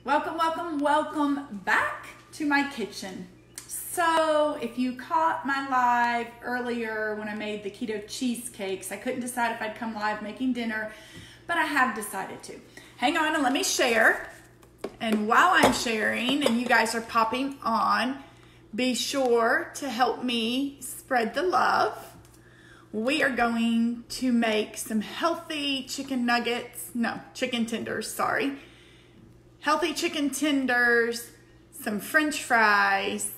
Welcome, welcome, welcome back to my kitchen. So if you caught my live earlier when I made the keto cheesecakes, I couldn't decide if I'd come live making dinner, but I have decided to. Hang on and let me share. And while I'm sharing and you guys are popping on, be sure to help me spread the love. We are going to make some healthy chicken tenders, sorry. Healthy chicken tenders, some French fries,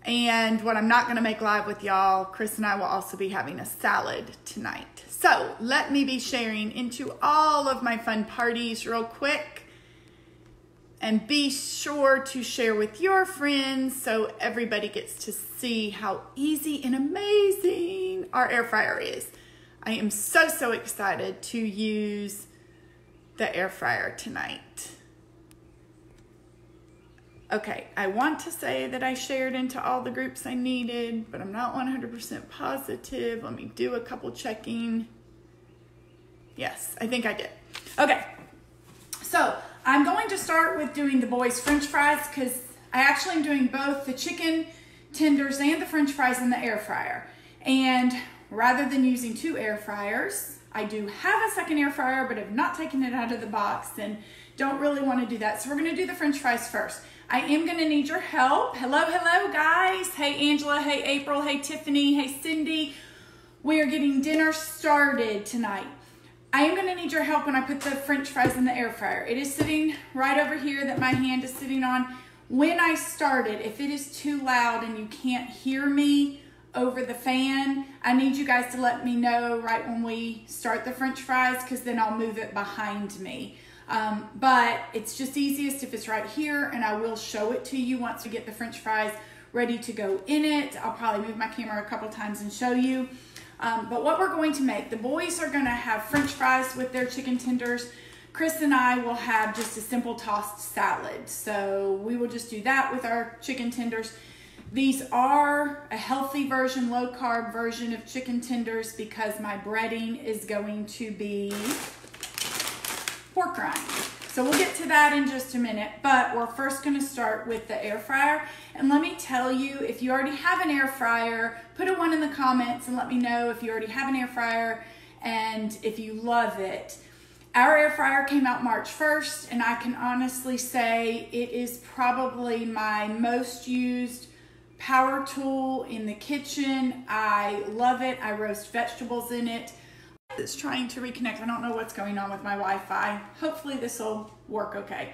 and what I'm not gonna make live with y'all, Chris and I will also be having a salad tonight. So let me be sharing into all of my fun parties real quick. And be sure to share with your friends so everybody gets to see how easy and amazing our air fryer is. I am so excited to use the air fryer tonight. Okay, I want to say that I shared into all the groups I needed, but I'm not 100% positive. Let me do a couple checking. Yes, I think I did. Okay, so I'm going to start with doing the boys' French fries because I actually am doing both the chicken tenders and the French fries in the air fryer. And rather than using two air fryers, I do have a second air fryer, but have not taken it out of the box and don't really want to do that. So we're going to do the French fries first. I am going to need your help. Hello guys. Hey Angela, hey April, hey Tiffany, hey Cindy. We are getting dinner started tonight. I am going to need your help when I put the French fries in the air fryer. It is sitting right over here that my hand is sitting on. When I start it, if it is too loud and you can't hear me over the fan, I need you guys to let me know right when we start the French fries because then I'll move it behind me. But it's just easiest if it's right here, and I will show it to you once we get the French fries ready to go in it. I'll probably move my camera a couple times and show you. But what we're going to make, the boys are going to have French fries with their chicken tenders. Chris and I will have just a simple tossed salad. So we will just do that with our chicken tenders. These are a healthy version, low carb version of chicken tenders because my breading is going to be pork rind. So we'll get to that in just a minute, but we're first gonna start with the air fryer. And let me tell you, if you already have an air fryer, put a 1 in the comments and let me know if you already have an air fryer and if you love it. Our air fryer came out March 1st, and I can honestly say it is probably my most used power tool in the kitchen. I love it. I roast vegetables in it. It's trying to reconnect. I don't know what's going on with my Wi-Fi. Hopefully this will work okay.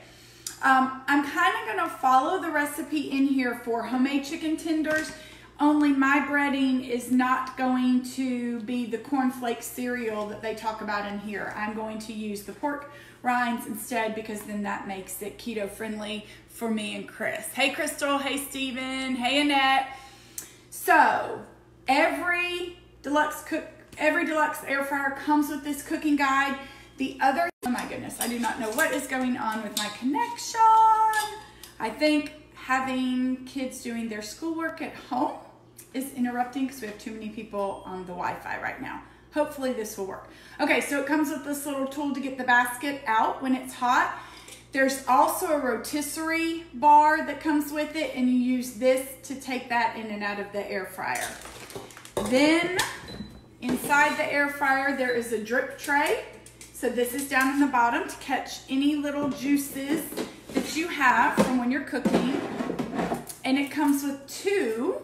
I'm kind of going to follow the recipe in here for homemade chicken tenders, only my breading is not going to be the cornflake cereal that they talk about in here. I'm going to use the pork rinds instead because then that makes it keto friendly for me and Chris. Hey Crystal, hey Steven, hey Annette. So every deluxe air fryer comes with this cooking guide. Oh my goodness, I do not know what is going on with my connection. I think having kids doing their schoolwork at home is interrupting because we have too many people on the Wi-Fi right now. Hopefully this will work. Okay, so it comes with this little tool to get the basket out when it's hot. There's also a rotisserie bar that comes with it, and you use this to take that in and out of the air fryer. Then inside the air fryer, there is a drip tray. So this is down in the bottom to catch any little juices that you have from when you're cooking. And it comes with two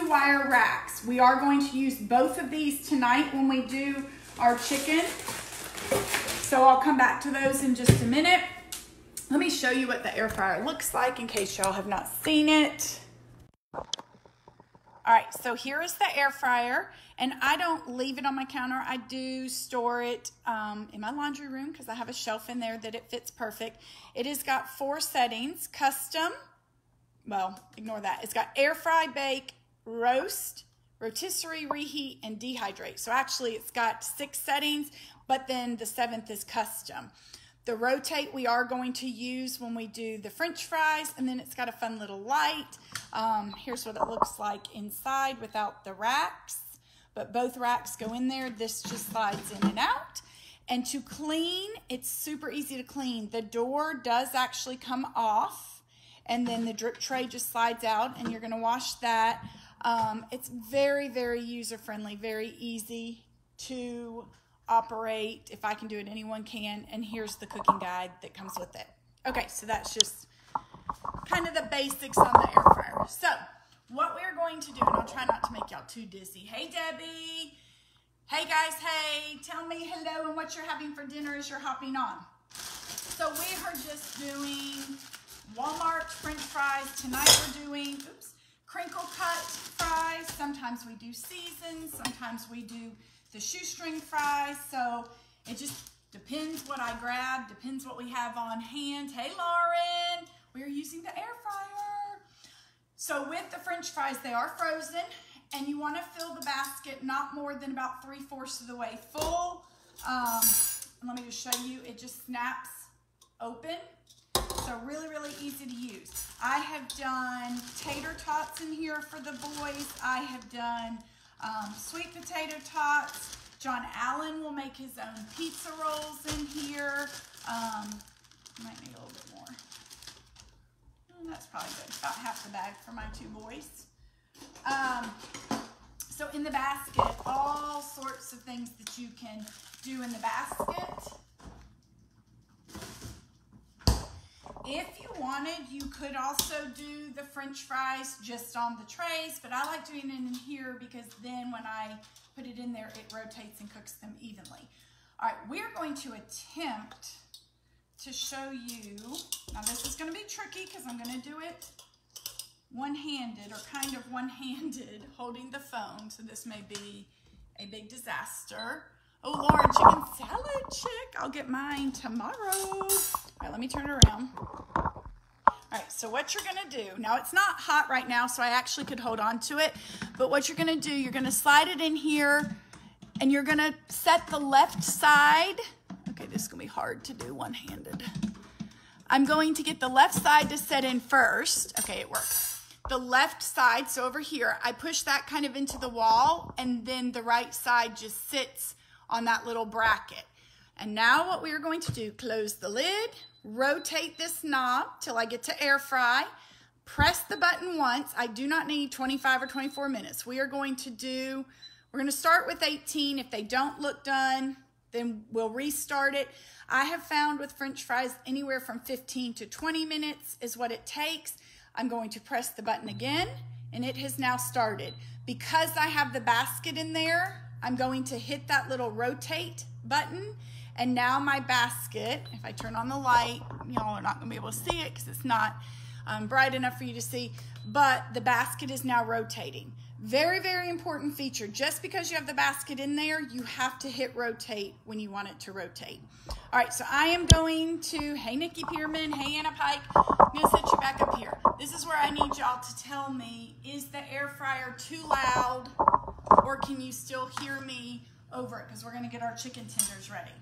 wire racks. We are going to use both of these tonight when we do our chicken. So I'll come back to those in just a minute. Let me show you what the air fryer looks like in case y'all have not seen it. All right, so here is the air fryer, and I don't leave it on my counter. I do store it in my laundry room because I have a shelf in there that it fits perfect. It has got 4 settings, custom, well, ignore that. It's got air fry, bake, roast, rotisserie, reheat, and dehydrate. So actually it's got 6 settings, but then the 7th is custom. The rotate we are going to use when we do the French fries, and then it's got a fun little light. Here's what it looks like inside without the racks, but both racks go in there. This just slides in and out. And to clean, it's super easy to clean. The door does actually come off, and then the drip tray just slides out, and you're gonna wash that. It's very, very user-friendly, very easy to operate. If I can do it, anyone can. And here's the cooking guide that comes with it. Okay, so that's just kind of the basics on the air fryer. So what we're going to do, and I'll try not to make y'all too dizzy. Hey, Debbie. Hey, guys. Hey, tell me hello and what you're having for dinner as you're hopping on. So we are just doing Walmart French fries. Tonight we're doing, crinkle cut fries. Sometimes we do seasoned. Sometimes we do the shoestring fries. So it just depends what I grab, depends what we have on hand. Hey, Lauren, we're using the air fryer. So with the French fries, they are frozen, and you want to fill the basket not more than about 3/4 of the way full. And let me just show you, it just snaps open. So really, really easy to use. I have done tater tots in here for the boys. I have done sweet potato tots. John Allen will make his own pizza rolls in here. Might need a little bit more. That's probably good. About half the bag for my 2 boys. So in the basket, all sorts of things that you can do in the basket. If you wanted, you could also do the French fries just on the trays, but I like doing it in here because then when I put it in there, it rotates and cooks them evenly. All right, we're going to attempt to show you, now this is gonna be tricky because I'm gonna do it one-handed or kind of one-handed holding the phone, so this may be a big disaster. Oh, Lauren, chicken salad chick. I'll get mine tomorrow. All right, let me turn it around. All right, so what you're gonna do, now it's not hot right now, so I actually could hold on to it, but what you're gonna do, you're gonna slide it in here, and you're gonna set the left side. Okay, this is gonna be hard to do one-handed. I'm going to get the left side to set in first. Okay, it works. The left side, so over here, I push that kind of into the wall, and then the right side just sits on that little bracket. And now what we are going to do, close the lid, rotate this knob till I get to air fry, press the button once. I do not need 25 or 24 minutes. We're going to start with 18. If they don't look done, then we'll restart it. I have found with French fries, anywhere from 15 to 20 minutes is what it takes. I'm going to press the button again, and it has now started. Because I have the basket in there, I'm going to hit that little rotate button, and now my basket, if I turn on the light, y'all are not gonna be able to see it because it's not bright enough for you to see, but the basket is now rotating. Very, very important feature. Just because you have the basket in there, you have to hit rotate when you want it to rotate. All right, so I am going to, hey, Nikki Pierman, hey, Anna Pike, I'm gonna set you back up here. This is where I need y'all to tell me, is the air fryer too loud, or can you still hear me over it? Because we're gonna get our chicken tenders ready.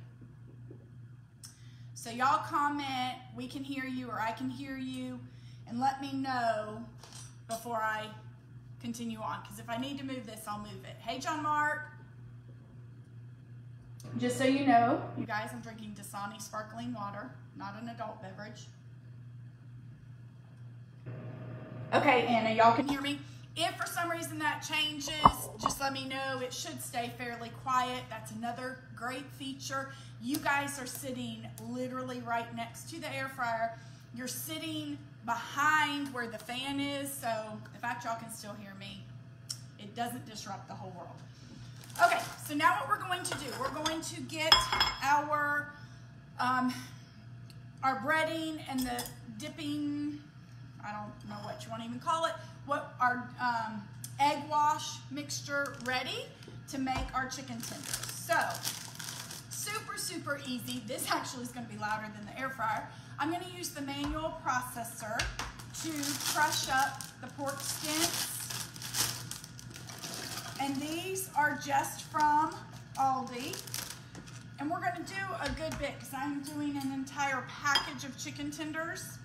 So y'all comment, we can hear you or I can hear you, and let me know before I continue on, because if I need to move this, I'll move it. Hey, John Mark. Just so you know, you guys, I'm drinking Dasani sparkling water, not an adult beverage. Okay, Anna, y'all can hear me? If for some reason that changes, just let me know. It should stay fairly quiet. That's another great feature. You guys are sitting literally right next to the air fryer. You're sitting behind where the fan is, so the fact y'all can still hear me, it doesn't disrupt the whole world. Okay, so now what we're going to do, we're going to get our breading and the dipping, I don't know what you want to even call it, what our egg wash mixture ready to make our chicken tenders. So, super, super easy. This actually is going to be louder than the air fryer. I'm going to use the manual processor to crush up the pork skins. And these are just from Aldi. And we're going to do a good bit because I'm doing an entire package of chicken tenders.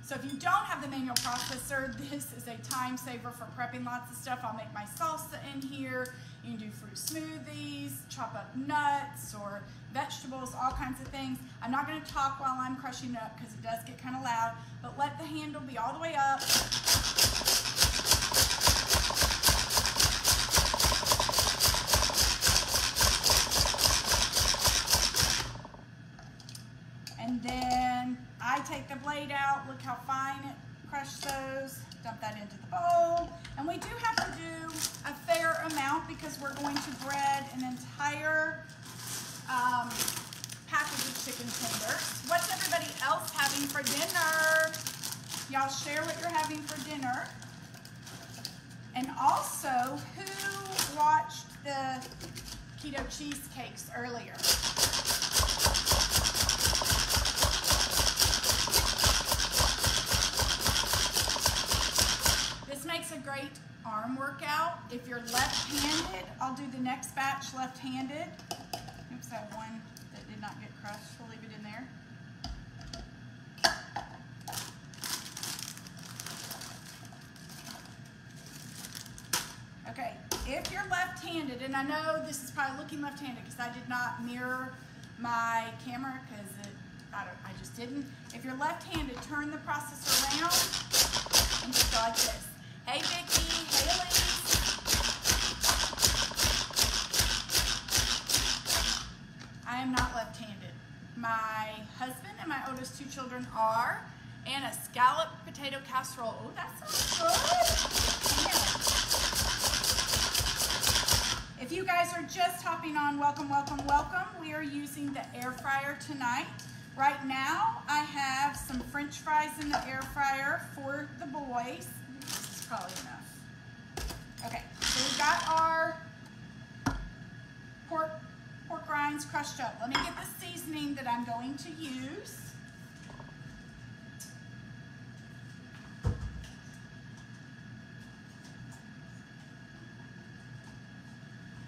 So if you don't have the manual processor, this is a time saver for prepping lots of stuff. I'll make my salsa in here You can do fruit smoothies, chop up nuts or vegetables, all kinds of things. I'm not going to talk while I'm crushing up because it does get kind of loud, but let the handle be all the way up. And then I take the blade out. Look how fine it crushed those. Dump that into the bowl. And we do have to do a fair amount because we're going to bread an entire package of chicken tenders. What's everybody else having for dinner? Y'all share what you're having for dinner. And also, who watched the keto cheesecakes earlier? This makes a great arm workout. If you're left-handed, I'll do the next batch left-handed. Oops, I have one that did not get crushed. We'll leave it in there. Okay, if you're left-handed, and I know this is probably looking left-handed because I did not mirror my camera because I just didn't. If you're left-handed, turn the processor around and just go like this. Hey Vicki, hey Elise. I am not left-handed. My husband and my oldest 2 children are, and a scalloped potato casserole. Oh, that sounds good. Yeah. If you guys are just hopping on, welcome, welcome, welcome. We are using the air fryer tonight. Right now, I have some French fries in the air fryer for the boys. This is probably enough. Okay, so we've got our pork rinds crushed up. Let me get the seasoning that I'm going to use.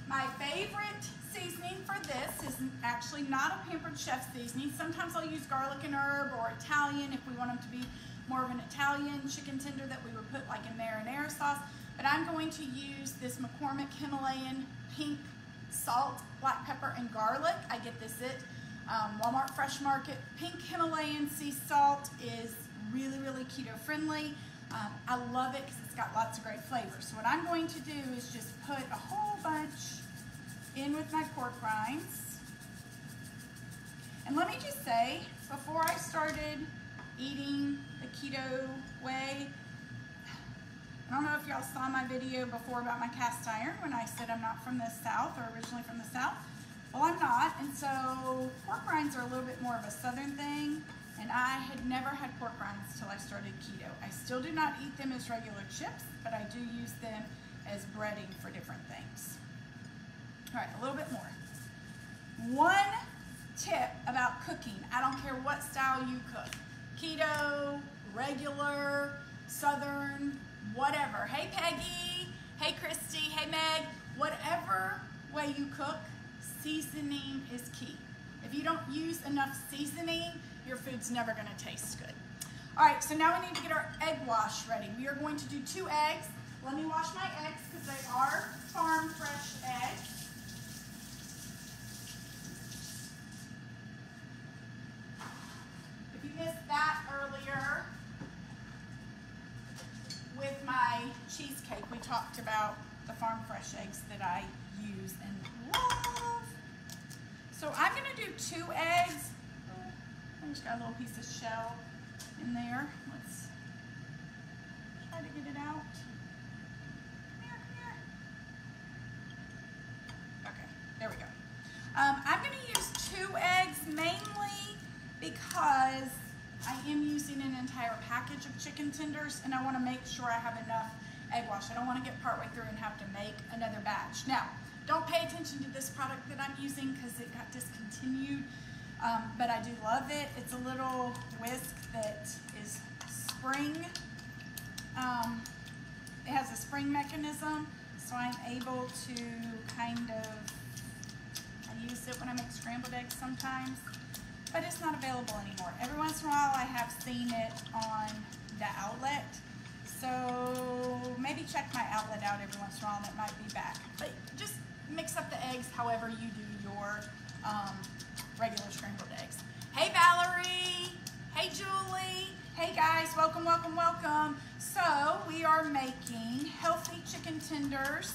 My favorite seasoning for this is actually not a Pampered Chef seasoning. Sometimes I'll use garlic and herb or Italian if we want them to be more of an Italian chicken tender that we would put like in marinara sauce. But I'm going to use this McCormick Himalayan pink salt, black pepper, and garlic. I get this at Walmart Fresh Market. Pink Himalayan sea salt is really, really keto friendly. I love it because it's got lots of great flavors. So what I'm going to do is just put a whole bunch in with my pork rinds. And let me just say, before I started eating the keto way, I don't know if y'all saw my video before about my cast iron when I said I'm not from the South or originally from the South. Well, I'm not, and so pork rinds are a little bit more of a Southern thing, and I had never had pork rinds till I started keto. I still do not eat them as regular chips, but I do use them as breading for different things. All right, a little bit more. One tip about cooking, I don't care what style you cook, keto, regular, Southern, whatever. Hey Peggy, hey Christy, hey Meg, whatever way you cook, seasoning is key. If you don't use enough seasoning, your food's never gonna taste good. All right, so now we need to get our egg wash ready. We are going to do 2 eggs. Let me wash my eggs because they are farm fresh eggs. If you missed that earlier, with my cheesecake, we talked about the farm fresh eggs that I use and love. So I'm gonna do 2 eggs. Oh, I just got a little piece of shell in there. Let's try to get it out. Come here, come here. Okay, there we go. I'm gonna use 2 eggs mainly because I am using an entire package of chicken tenders and I want to make sure I have enough egg wash. I don't want to get partway through and have to make another batch. Now, don't pay attention to this product that I'm using because it got discontinued, but I do love it. It's a little whisk that is spring. It has a spring mechanism, so I'm able to kind of, I use it when I make scrambled eggs sometimes, but it's not available anymore. Every once in a while I have seen it on the outlet, so maybe check my outlet out every once in a while and it might be back. But just mix up the eggs however you do your regular scrambled eggs. Hey Valerie, hey Julie, hey guys, welcome, welcome, welcome. So we are making healthy chicken tenders,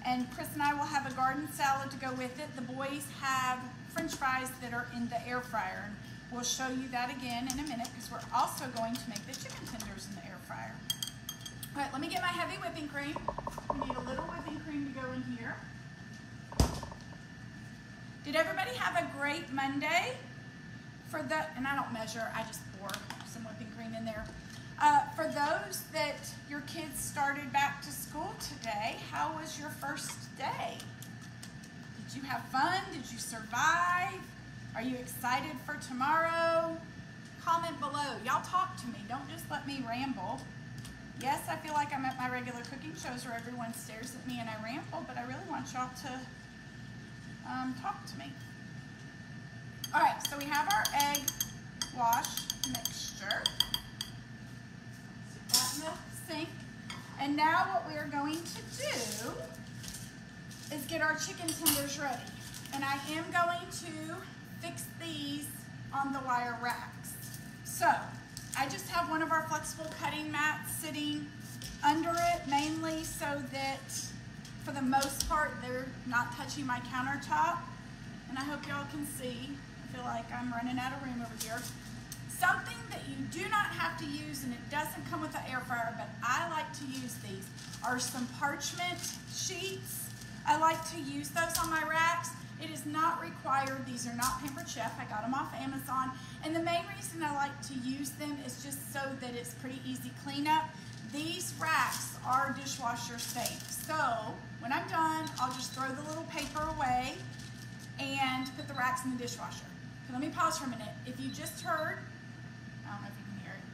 and Chris and I will have a garden salad to go with it. The boys have French fries that are in the air fryer, and we'll show you that again in a minute because we're also going to make the chicken tenders in the air fryer. All right, let me get my heavy whipping cream. We need a little whipping cream to go in here. Did everybody have a great Monday? And I don't measure, I just pour some whipping cream in there. For those that your kids started back to school today, how was your first day? Did you have fun? Did you survive? Are you excited for tomorrow? Comment below. Y'all talk to me. Don't just let me ramble. Yes, I feel like I'm at my regular cooking shows where everyone stares at me and I ramble, but I really want y'all to talk to me. All right, so we have our egg wash mixture. Stick that in the sink. And now what we are going to do is get our chicken tenders ready. And I am going to fix these on the wire racks. So I just have one of our flexible cutting mats sitting under it, mainly so that for the most part they're not touching my countertop. And I hope y'all can see. I feel like I'm running out of room over here. Something that you do not have to use, and it doesn't come with an air fryer, but I like to use these, are some parchment sheets. I like to use those on my racks. It is not required. These are not Pampered Chef. I got them off Amazon. And the main reason I like to use them is just so that it's pretty easy cleanup. These racks are dishwasher safe. So when I'm done, I'll just throw the little paper away and put the racks in the dishwasher. So let me pause for a minute. If you just heard, I don't know if you can hear it.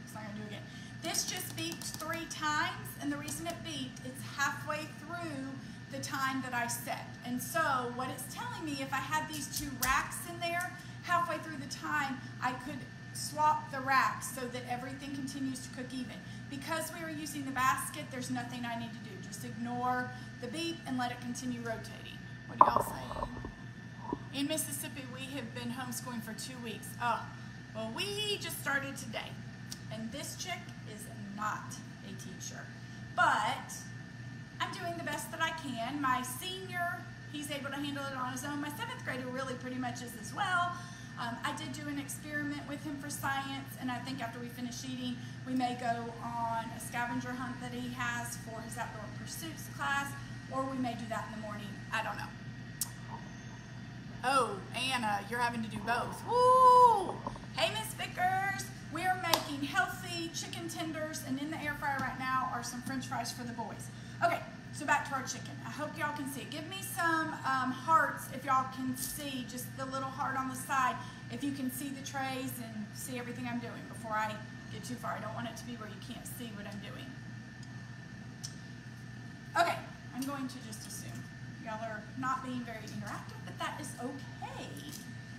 It's not gonna do it again. This just beeped 3 times, and the reason it beeped, it's halfway through the time that I set. And so what it's telling me, if I had these 2 racks in there, halfway through the time, I could swap the racks so that everything continues to cook even. Because we were using the basket, there's nothing I need to do. Just ignore the beep and let it continue rotating. What do y'all say? In Mississippi, we have been homeschooling for 2 weeks. Oh, well, we just started today. And this chick is not a teacher. But I'm doing the best that I can. My senior, he's able to handle it on his own. My 7th grader really pretty much is as well. I did do an experiment with him for science, and I think after we finish eating, we may go on a scavenger hunt that he has for his outdoor pursuits class, or we may do that in the morning. I don't know. Oh, Anna, you're having to do both. Woo! Hey, Miss Vickers. We are making healthy chicken tenders, and in the air fryer right now are some French fries for the boys. Okay, so back to our chicken. I hope y'all can see it. Give me some hearts if y'all can see, just the little heart on the side, if you can see the trays and see everything I'm doing before I get too far. I don't want it to be where you can't see what I'm doing. Okay, I'm going to just assume y'all are not being very interactive, but that is okay.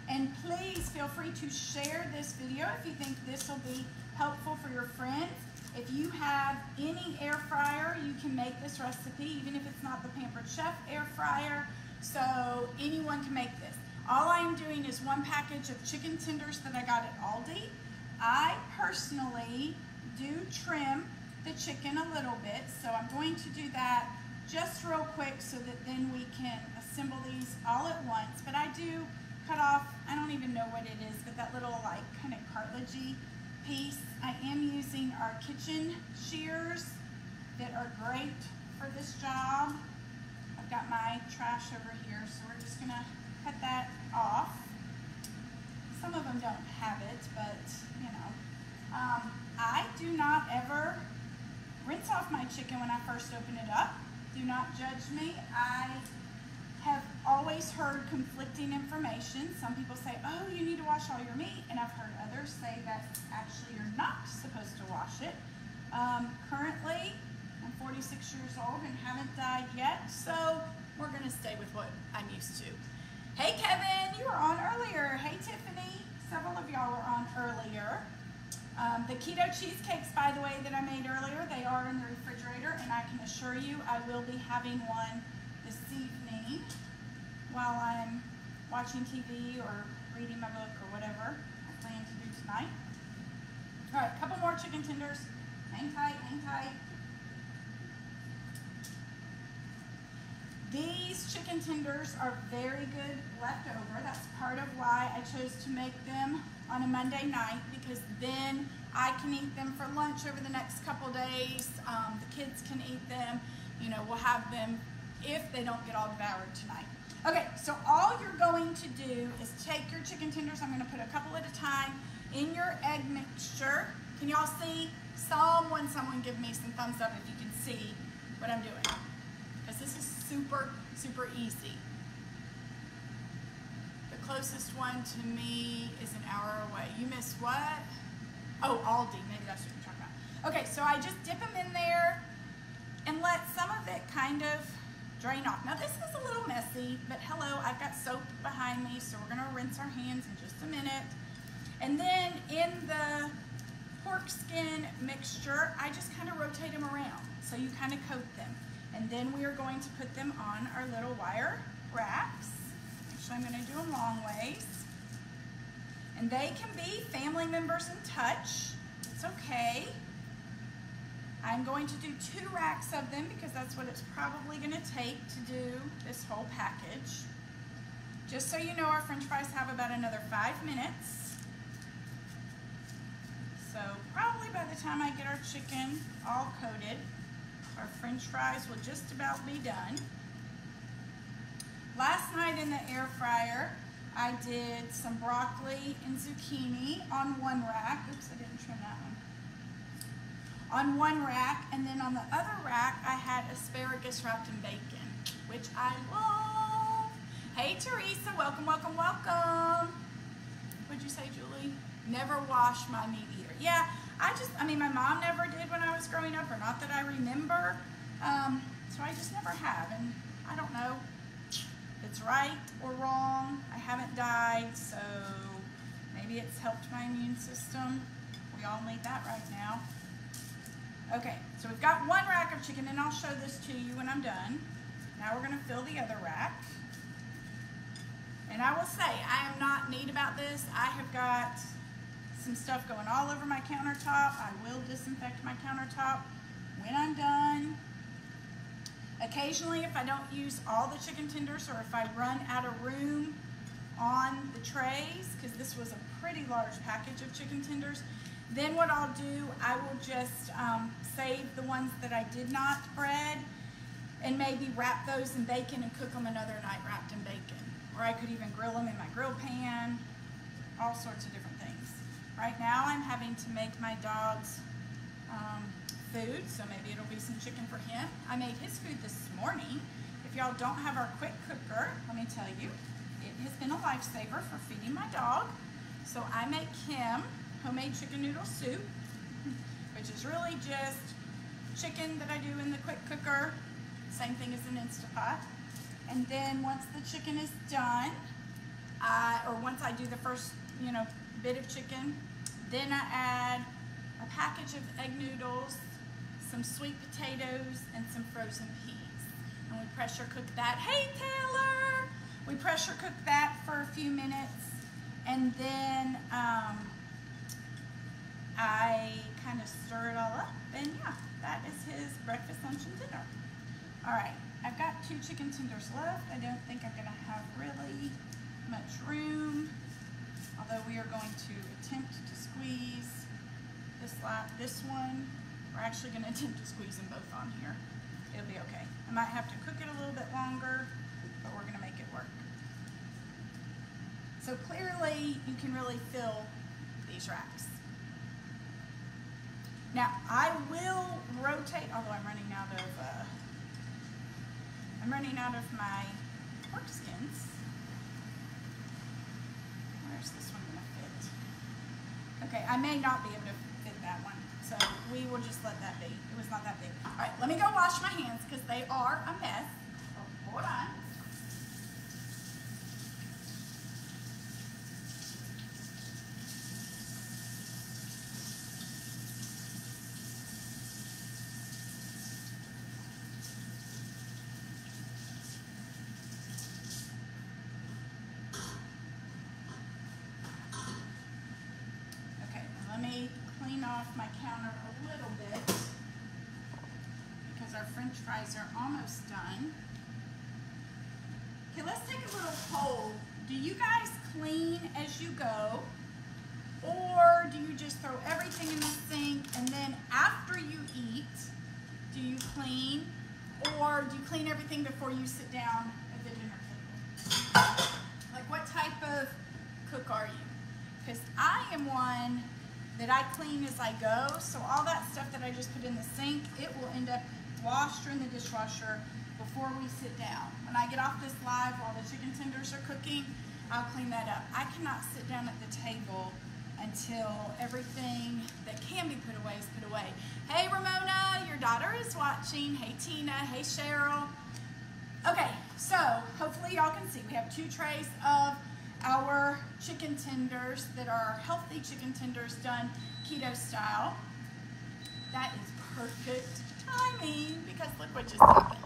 And please feel free to share this video if you think this will be helpful for your friends. If you have any air fryer, you can make this recipe, even if it's not the Pampered Chef air fryer. So anyone can make this. All I am doing is 1 package of chicken tenders that I got at Aldi. I personally do trim the chicken a little bit, so I'm going to do that just real quick so that then we can assemble these all at once. But I do cut off, I don't even know what it is, but that little like kind of cartilagey piece. I am using our kitchen shears that are great for this job. I've got my trash over here, so we're just gonna cut that off. Some of them don't have it, but you know. I do not ever rinse off my chicken when I first open it up. Do not judge me. I have always heard conflicting information. Some people say, oh, you need to wash all your meat, and I've heard others say that actually you're not supposed to wash it. Currently, I'm 46 years old and haven't died yet, so we're gonna stay with what I'm used to. Hey Kevin, you were on earlier. Hey Tiffany, several of y'all were on earlier. The keto cheesecakes, by the way, that I made earlier, they are in the refrigerator, and I can assure you I will be having one this evening while I'm watching TV or reading my book or whatever I plan to do tonight. All right, a couple more chicken tenders. Hang tight, hang tight. These chicken tenders are very good leftover. That's part of why I chose to make them on a Monday night, because then I can eat them for lunch over the next couple days. The kids can eat them. You know, we'll have them if they don't get all devoured tonight. Okay, so all you're going to do is take your chicken tenders. I'm going to put a couple at a time in your egg mixture. Can y'all see? Someone give me some thumbs up if you can see what I'm doing, because this is super, super easy. The closest one to me is an hour away. You missed what? Oh, Aldi. Maybe that's what you're talking about. Okay, so I just dip them in there and let some of it kind of drain off. Now this is a little messy, but hello, I've got soap behind me, so we're gonna rinse our hands in just a minute. And then in the pork skin mixture, I just kind of rotate them around, so you kind of coat them. And then we are going to put them on our little wire racks. Actually, I'm going to do them long ways. And they can be family members in touch. It's okay. I'm going to do 2 racks of them because that's what it's probably going to take to do this whole package. Just so you know, our French fries have about another 5 minutes. So probably by the time I get our chicken all coated, our French fries will just about be done. Last night in the air fryer, I did some broccoli and zucchini on one rack. Oops, I didn't trim that one. On one rack, and then on the other rack, I had asparagus wrapped in bacon, which I love. Hey, Teresa, welcome, welcome, welcome. What'd you say, Julie? Never wash my meat either. Yeah, I mean, my mom never did when I was growing up, or not that I remember, so I just never have, and I don't know if it's right or wrong. I haven't died, so maybe it's helped my immune system. We all need that right now. Okay, so we've got one rack of chicken, and I'll show this to you when I'm done. Now we're gonna fill the other rack. And I will say, I am not neat about this. I have got some stuff going all over my countertop. I will disinfect my countertop when I'm done. Occasionally, if I don't use all the chicken tenders, or if I run out of room on the trays, because this was a pretty large package of chicken tenders, then what I'll do, I will just save the ones that I did not bread and maybe wrap those in bacon and cook them another night wrapped in bacon. Or I could even grill them in my grill pan, all sorts of different things. Right now I'm having to make my dog's food, so maybe it'll be some chicken for him. I made his food this morning. If y'all don't have our quick cooker, let me tell you, it has been a lifesaver for feeding my dog. So I make him homemade chicken noodle soup, which is really just chicken that I do in the quick cooker, same thing as an Instapot. And then once the chicken is done, or once I do the first, bit of chicken, then I add a package of egg noodles, some sweet potatoes, and some frozen peas. And we pressure cook that. Hey, Taylor! We pressure cook that for a few minutes, and then I kind of stir it all up, and yeah, that is his breakfast, lunch, and dinner. All right, I've got 2 chicken tenders left. I don't think I'm gonna have really much room, although we are going to attempt to squeeze this one. We're actually gonna attempt to squeeze them both on here. It'll be okay. I might have to cook it a little bit longer, but we're gonna make it work. So clearly, you can really fill these racks. Now, I will rotate, although I'm running out of my pork skins. Where's this one gonna fit? Okay, I may not be able to fit that one, so we will just let that be. It was not that big. All right, let me go wash my hands because they are a mess. Oh, hold on. clean off my counter a little bit because our French fries are almost done. Okay, let's take a little poll. Do you guys clean as you go, or do you just throw everything in the sink and then after you eat, do you clean, or do you clean everything before you sit down at the dinner table? Like, what type of cook are you? Because I am one that I clean as I go, so all that stuff that I just put in the sink, it will end up washed or in the dishwasher before we sit down. When I get off this live while the chicken tenders are cooking, I'll clean that up. I cannot sit down at the table until everything that can be put away is put away. Hey Ramona, your daughter is watching. Hey Tina, hey Cheryl. Okay, so hopefully y'all can see we have 2 trays of our chicken tenders that are healthy chicken tenders done keto style. That is perfect timing because look what just happened.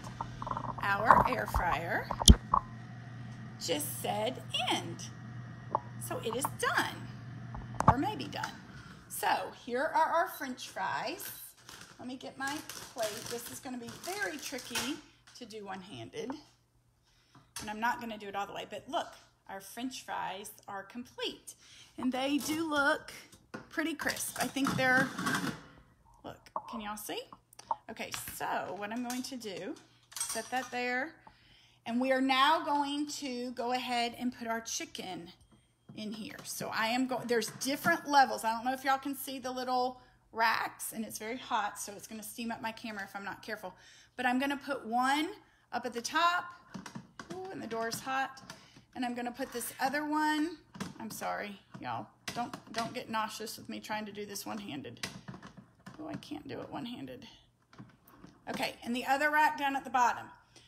Our air fryer just said end. So it is done, or maybe done. So here are our French fries. Let me get my plate. This is going to be very tricky to do one-handed, and I'm not going to do it all the way, but look, our French fries are complete, and they do look pretty crisp. I think they're, look, can y'all see? Okay, so what I'm going to do, set that there, and we are now going to go ahead and put our chicken in here. So I am going, there's different levels. I don't know if y'all can see the little racks, and it's very hot, so it's gonna steam up my camera if I'm not careful. But I'm gonna put one up at the top. Ooh, and the door's hot. And I'm gonna put this other one, I'm sorry, y'all, don't get nauseous with me trying to do this one-handed. Oh, I can't do it one-handed. Okay, and the other rack down at the bottom.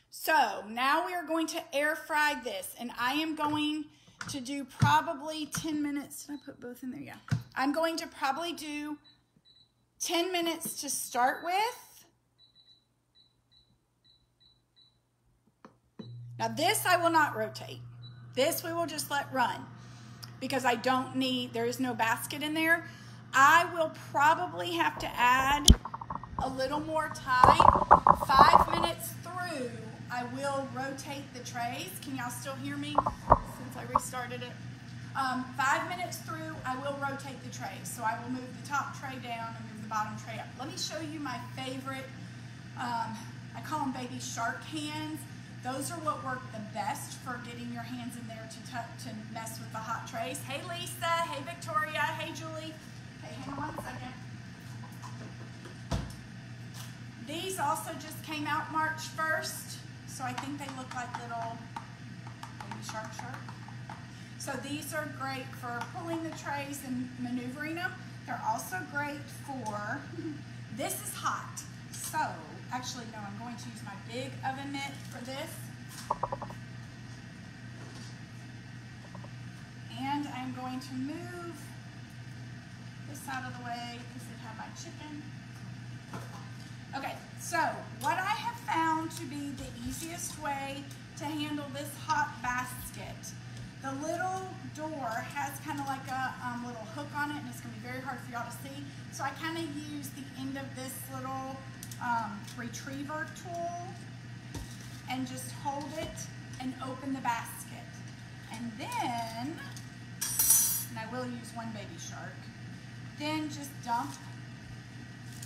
So now we are going to air fry this, and I am going to do probably 10 minutes. Did I put both in there? Yeah. I'm going to probably do 10 minutes to start with. Now this I will not rotate. This we will just let run because I don't need, there is no basket in there. I will probably have to add a little more time. 5 minutes through, I will rotate the trays. Can y'all still hear me since I restarted it? 5 minutes through, I will rotate the trays. So I will move the top tray down and move the bottom tray up. Let me show you my favorite, I call them baby shark hands. Those are what work the best for getting your hands in there to mess with the hot trays. Hey Lisa, hey Victoria, hey Julie. Okay, hang on 1 second. These also just came out March 1st, so I think they look like little baby shark. So these are great for pulling the trays and maneuvering them. They're also great for, this is hot, so actually no, I'm going to use my big oven mitt for this. And I'm going to move this out of the way because it had my chicken. Okay, so what I have found to be the easiest way to handle this hot basket, the little door has kind of like a little hook on it, and it's going to be very hard for y'all to see. So I kind of use the end of this little retriever tool and just hold it and open the basket. And then, and I will use one baby shark, then just dump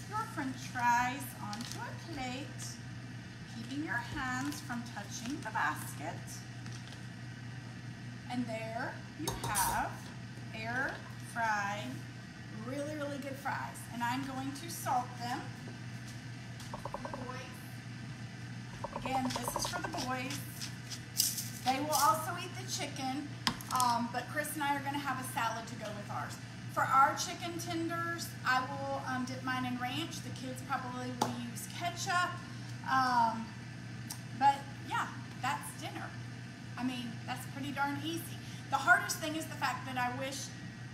your French fries onto a plate, keeping your hands from touching the basket. And there you have air fried, really, really good fries. And I'm going to salt them. The boys. Again, this is for the boys. They will also eat the chicken, but Chris and I are going to have a salad to go with ours. For our chicken tenders, I will dip mine in ranch. The kids probably will use ketchup. But yeah, that's dinner. I mean, that's pretty darn easy. The hardest thing is the fact that I wish,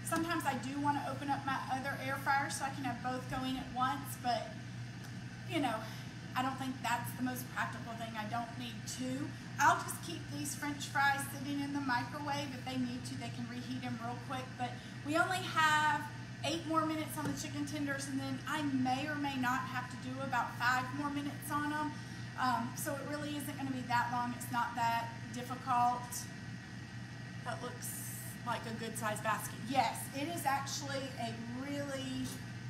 sometimes I do want to open up my other air fryer so I can have both going at once, but you know, I don't think that's the most practical thing. I don't need two. I'll just keep these French fries sitting in the microwave. If they need to, they can reheat them real quick, but we only have 8 more minutes on the chicken chicken tenders, and then I may or may not have to do about 5 more minutes on them. So it really isn't going to be that long. It's not that difficult. That looks like a good size basket. Yes, it is actually a really,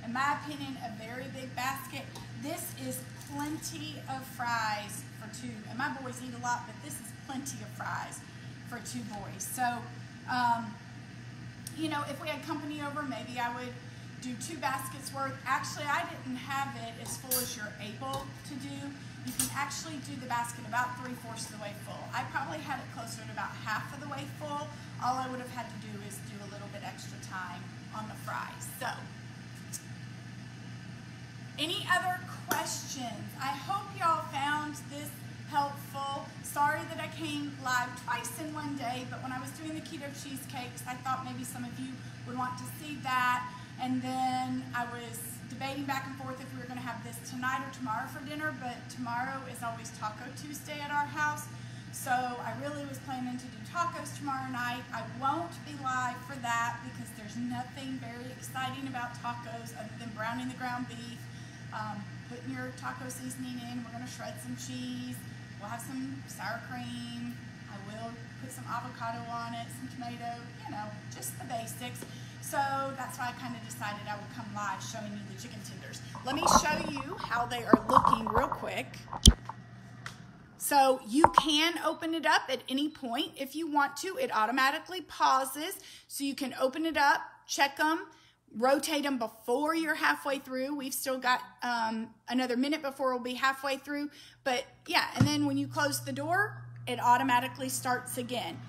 in my opinion, a very big basket. This is plenty of fries for 2. And my boys eat a lot, but this is plenty of fries for 2 boys. So, you know, if we had company over, maybe I would do 2 baskets worth. Actually, I didn't have it as full as you're able to do. You can actually do the basket about 3/4 of the way full. I probably had it closer to about half of the way full. All I would have had to do is do a little bit extra time on the fries. So, any other questions? I hope y'all found this helpful. Sorry that I came live twice in one day, but when I was doing the keto cheesecakes, I thought maybe some of you would want to see that. And then I was debating back and forth if we were going to have this tonight or tomorrow for dinner, but tomorrow is always Taco Tuesday at our house. So I really was planning to do tacos tomorrow night. I won't be live for that because there's nothing very exciting about tacos other than browning the ground beef, putting your taco seasoning in. We're going to shred some cheese. We'll have some sour cream. I will put some avocado on it, some tomato, you know, just the basics. So that's why I kind of decided I would come live showing you the chicken tenders. Let me show you how they are looking real quick. So you can open it up at any point if you want to. It automatically pauses, so you can open it up, check them, rotate them before you're halfway through. We've still got another minute before we'll be halfway through. But yeah, and then when you close the door, it automatically starts again.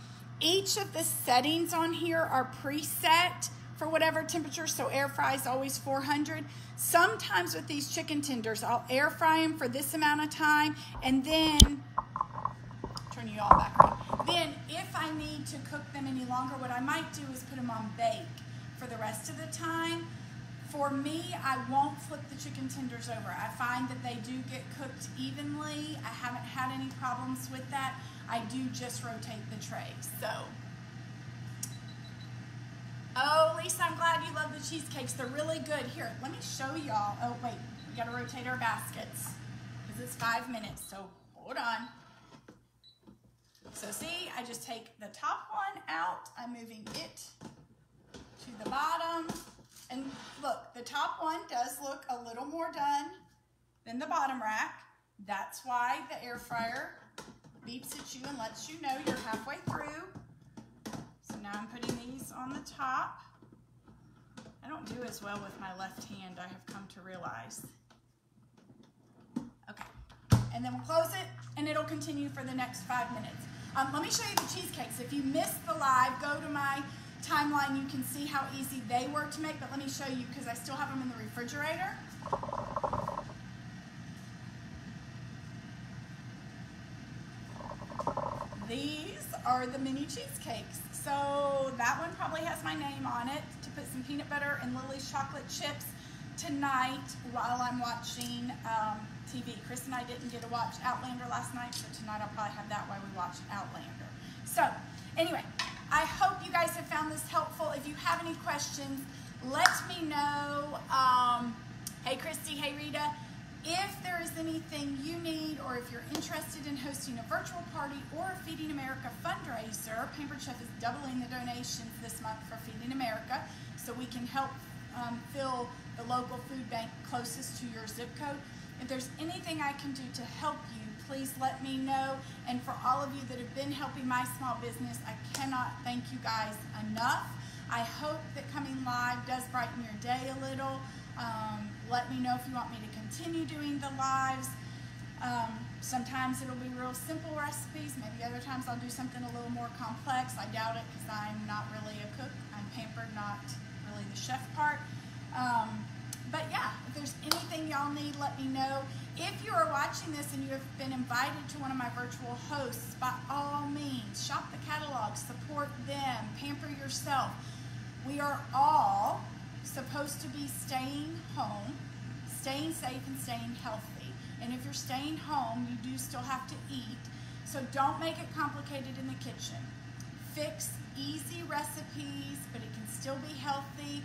Each of the settings on here are preset for whatever temperature, so air fry is always 400. Sometimes with these chicken tenders, I'll air fry them for this amount of time, and then, turn you all back on. Then if I need to cook them any longer, what I might do is put them on bake for the rest of the time. For me, I won't flip the chicken tenders over. I find that they do get cooked evenly. I haven't had any problems with that. I do just rotate the trays. So, oh, Lisa, I'm glad you love the cheesecakes. They're really good. Here, let me show y'all. Oh, wait, we gotta rotate our baskets because it's 5 minutes, so hold on. So see, I just take the top one out. I'm moving it to the bottom. And look, the top one does look a little more done than the bottom rack. That's why the air fryer beeps at you and lets you know you're halfway through. So now I'm putting these on the top. I don't do as well with my left hand, I have come to realize. Okay, and then we'll close it and it'll continue for the next 5 minutes. Let me show you the cheesecakes. If you missed the live, go to my timeline. You can see how easy they were to make, but let me show you because I still have them in the refrigerator. These are the mini cheesecakes. So that one probably has my name on it, to put some peanut butter and Lily's chocolate chips tonight while I'm watching TV. Chris and I didn't get to watch Outlander last night, so tonight I'll probably have that while we watch Outlander. So anyway, I hope you guys have found this helpful. If you have any questions, let me know. Hey Christy, hey Rita. If there is anything you need, or if you're interested in hosting a virtual party or a Feeding America fundraiser, Pampered Chef is doubling the donations this month for Feeding America, so we can help fill the local food bank closest to your zip code. If there's anything I can do to help you, please let me know. And for all of you that have been helping my small business, I cannot thank you guys enough. I hope that coming live does brighten your day a little. Let me know if you want me to continue doing the lives. Sometimes it'll be real simple recipes. Maybe other times I'll do something a little more complex. I doubt it because I'm not really a cook. I'm pampered, not really the chef part. But yeah, if there's anything y'all need, let me know. If you are watching this and you have been invited to one of my virtual hosts, by all means, shop the catalog, support them, pamper yourself. We are all supposed to be staying home, staying safe and staying healthy. And if you're staying home, you do still have to eat. So don't make it complicated in the kitchen. Fix easy recipes, but it can still be healthy.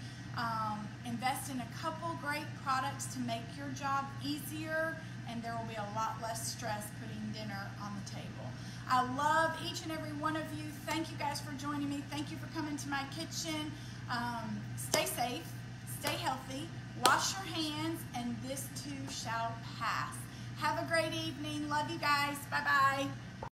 And invest in a couple great products to make your job easier, and there will be a lot less stress putting dinner on the table. I love each and every one of you. Thank you guys for joining me. Thank you for coming to my kitchen. Stay safe, stay healthy, wash your hands, and this too shall pass. Have a great evening. Love you guys. Bye-bye.